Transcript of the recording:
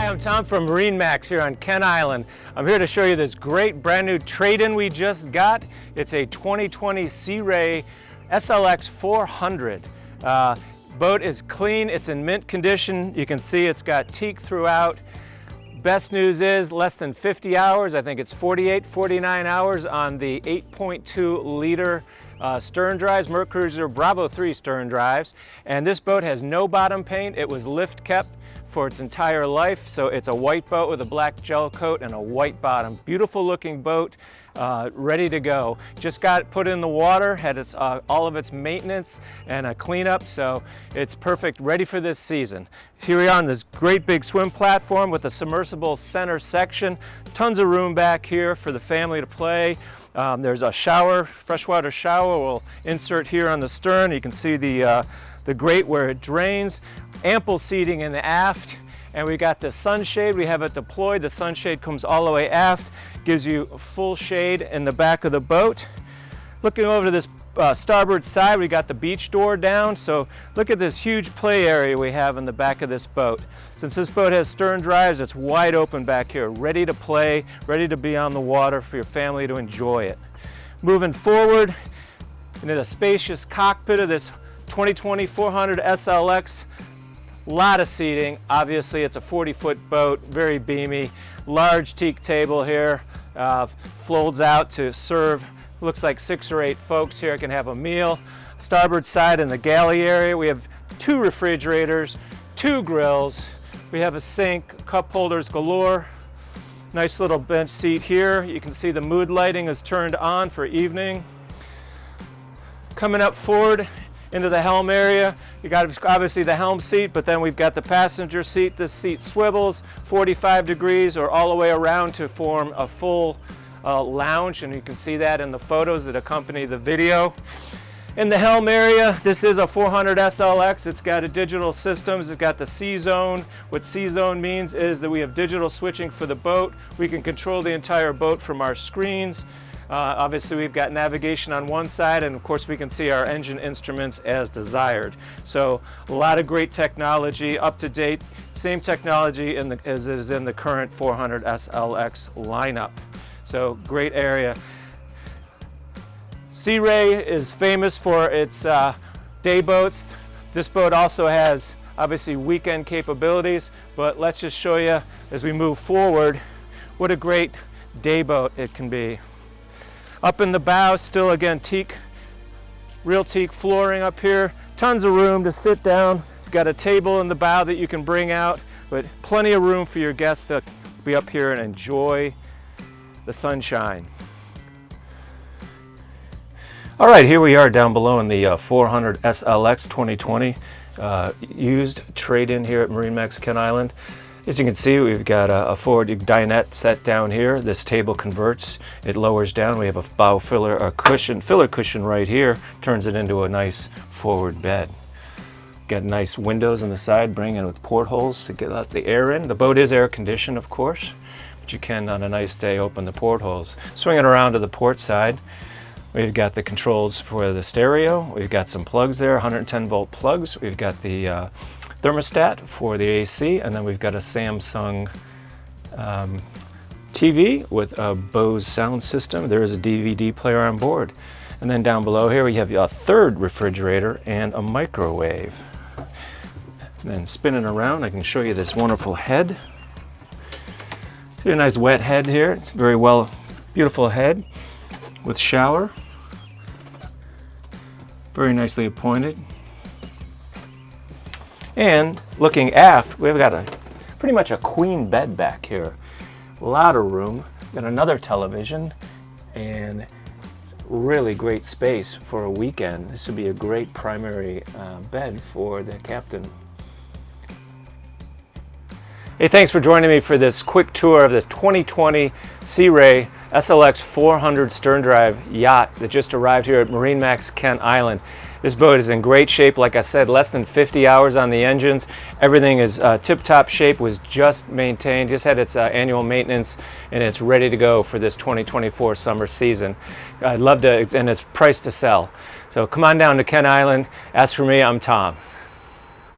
I'm Tom from MarineMax here on Kent Island. I'm here to show you this great brand new trade-in we just got. It's a 2020 Sea Ray SLX 400. Boat is clean, it's in mint condition. You can see it's got teak throughout. Best news is less than 50 hours. I think it's 48, 49 hours on the 8.2 liter stern drives, Mercruiser Bravo 3 stern drives. And this boat has no bottom paint. It was lift kept for its entire life. So it's a white boat with a black gel coat and a white bottom. Beautiful looking boat, ready to go. Just got put in the water, had its, all of its maintenance and a cleanup, so it's perfect, ready for this season. Here we are on this great big swim platform with a submersible center section. Tons of room back here for the family to play. There's a shower, freshwater shower we'll insert here on the stern. You can see the grate where it drains. Ample seating in the aft, and we got the sunshade. We have it deployed. The sunshade comes all the way aft, gives you full shade in the back of the boat. Looking over to this starboard side, we got the beach door down, so look at this huge play area we have in the back of this boat. Since this boat has stern drives, it's wide open back here, ready to play, ready to be on the water for your family to enjoy it. Moving forward into the spacious cockpit of this 2020 400 SLX. Lot of seating. Obviously it's a 40-foot boat, very beamy. Large teak table here, folds out to serve, looks like 6 or 8 folks here can have a meal. Starboard side in the galley area, we have 2 refrigerators, 2 grills. We have a sink, cup holders galore. Nice little bench seat here. You can see the mood lighting is turned on for evening. Coming up forward into the helm area, you got obviously the helm seat, but then we've got the passenger seat. This seat swivels 45 degrees or all the way around to form a full lounge, and you can see that in the photos that accompany the video. In the helm area, this is a 400 SLX. It's got a digital systems. It's got the C zone. What C zone means is that we have digital switching for the boat. We can control the entire boat from our screens. Obviously we've got navigation on one side, and of course we can see our engine instruments as desired. So a lot of great technology, up to date, same technology as is in the current 400 SLX lineup. So great area. Sea Ray is famous for its day boats. This boat also has obviously weekend capabilities, but let's just show you as we move forward what a great day boat it can be. Up in the bow, still again teak, real teak flooring up here. Tons of room to sit down. You've got a table in the bow that you can bring out, but plenty of room for your guests to be up here and enjoy the sunshine. All right, here we are down below in the 400 SLX 2020 used trade-in here at MarineMax Kent Island. As you can see, we've got a forward dinette set down here. This table converts, it lowers down. We have a bow filler cushion right here, turns it into a nice forward bed. Got nice windows on the side, bring in with portholes to get out the air in. The boat is air conditioned, of course, but you can on a nice day open the portholes. Swinging around to the port side, we've got the controls for the stereo. We've got some plugs there, 110 volt plugs. We've got the thermostat for the AC, and then we've got a Samsung TV with a Bose sound system. There is a DVD player on board. And then down below here we have a 3rd refrigerator and a microwave. And then spinning around, I can show you this wonderful head. See a nice wet head here. It's very well, beautiful head with shower. Very nicely appointed. And looking aft, we've got pretty much a queen bed back here. A lot of room. Got another television and really great space for a weekend. This would be a great primary bed for the captain. Hey, thanks for joining me for this quick tour of this 2020 Sea Ray SLX 400 stern drive yacht that just arrived here at MarineMax Kent Island. This boat is in great shape. Like I said, less than 50 hours on the engines. Everything is tip-top shape, was just maintained, just had its annual maintenance, and it's ready to go for this 2024 summer season. I'd love to, and it's priced to sell. So come on down to Kent Island. As for me, I'm Tom.